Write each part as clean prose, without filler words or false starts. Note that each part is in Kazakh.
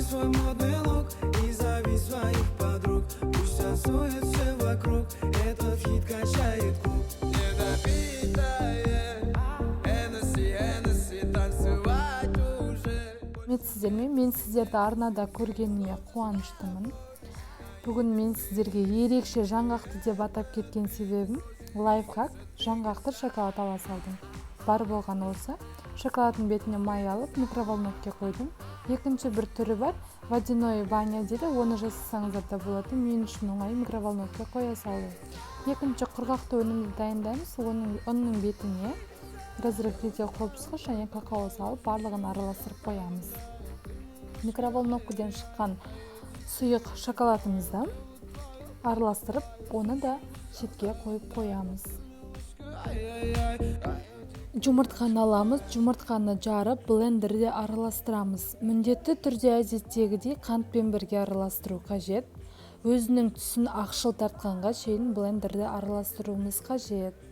свой модный лук и зови своих подруг. Пусть танцует все вокруг, этот хит качает клуб. Недопитая, Энесси, танцевать уже. Мен сіздерді арнада көргеніме қуаныштымын. Бүгін мен сіздерге ерекше жаңғақты деп атап кеткен себебім лайфхак жаңғақты шоколад ала салдым. Бар болған олса, шоколадың бетіне май алып микроволновкаға қойдым. Екінші бір түрі бар, водяной баня дейді, оны жасасаңыздар да болады. Мен үшін оңай микроволновкаға қоя салды. Екінші құрғақты өнімді дайындаймыз. Оның бетіне разрыхлитель қопсытқыш және какао салып, барлығын араластырып қоямыз. Микроволновкадан шыққан сұйық шоколадымызды араластырып, оны да шетке қойып қоямыз. Жұмыртқаны аламыз, жұмыртқаны жарып, блендерде араластырамыз. Міндетті түрде әдеттегідей қантпен бірге араластыру қажет. Өзінің түсін ақшыл тартқанға шейін блендерде араластыруымыз қажет.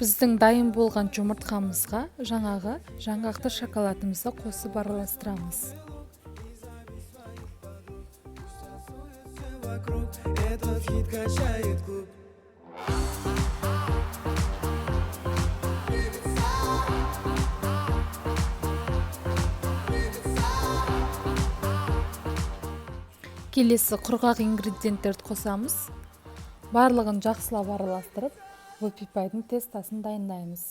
Біздің дайын болған жұмыртқамызға жаңағы жаңғақты шоколадымызды қосып араластырамыз. Келесі құрғақ ингредиенттерді қосамыз. Барлығын жақсылап араластырып, вупи-пайдың тестасын дайындаймыз.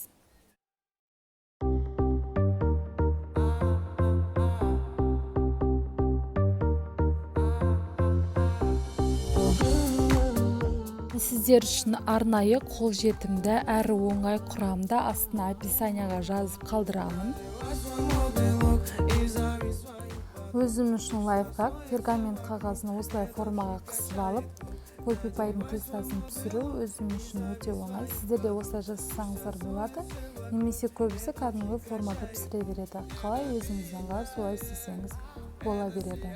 Сіздер үшін арнайы қолжетімді әрі оңай құрамда астына описанияға жазып қалдырамын. Өзім үшін лайфхак, пергамент қағазын осылай формаға қысып алып, вупи-пайдың тестасын пісіру өзім үшін өте оңай. Сіздер де осылай жасасаңыздар болады, немесе көбісі кәдімгі формада пісіре береді. Қалай өзіңізден қалар, солай істесеңіз бола береді.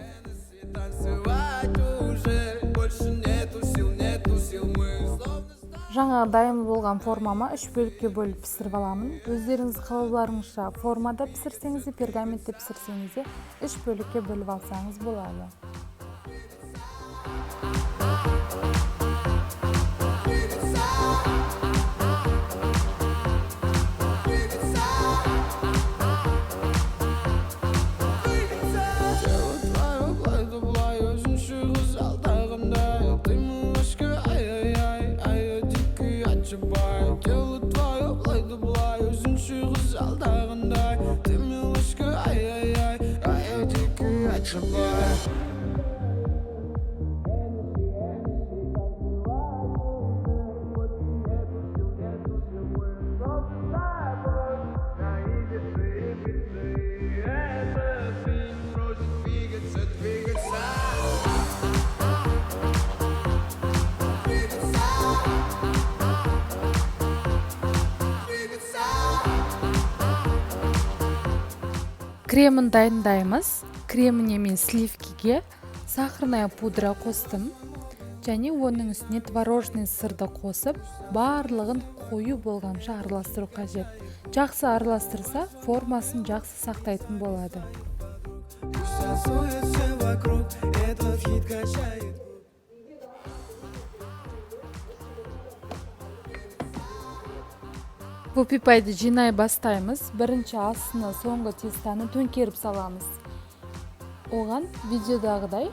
Жаңа дайын болған формама 3 бөлікке бөліп пісіріп аламын. Өздеріңіз қалауларыңызша формада пісірсеңіз де, пергаментте пісірсеңіз де 3 бөлікке бөліп алсаңыз болады. Кремін дайындаймыз. Креміне мен сливкиге сахарная пудра қостым. Және оның үстіне творожныи сырды қосып, барлығын қою болғанша араластыру қажет. Жақсы араластырса, формасын жақсы сақтайтын болады. Вупи-пайды жинай бастаймыз. Бірінші астына соңғы тестаны төңкеріп саламыз. Оған видеодағыдай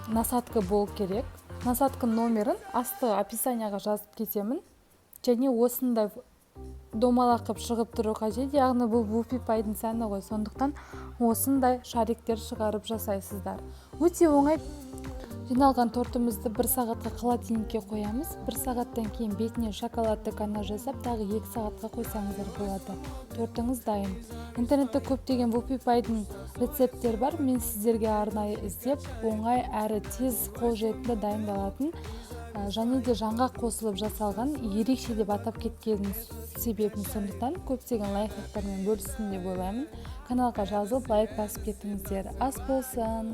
насадка бол керек. Насадка номерін асты описанияға жазып кетемін. Және осындай домалақып шығып тұру қажет. Яғни бұл вупи-пайдың сәні ғой. Сондықтан осындай шариктер шығарып жасайсыздар. Өте оңай. Жиналған тортымызды 1 сағатқа холодильникке қоямыз. 1 сағаттан кейін бетіне шоколадты ганаж жасап, тағы 2 сағатқа қойсаңыздар болады. Тортыңыз дайын. Интернетте көптеген вупи-пайдың рецепттер бар. Мен сіздерге арнайы іздеп, оңай әрі тез қолжетімді дайындалатын және де жаңғақ қосылып жасалған ерекше деп атап кеткен себебім сондықтан көптеген лайфхактармен бөліссін деп ойлаймын. Каналға жазылып лайк басып кетіңіздер. Ас болсын!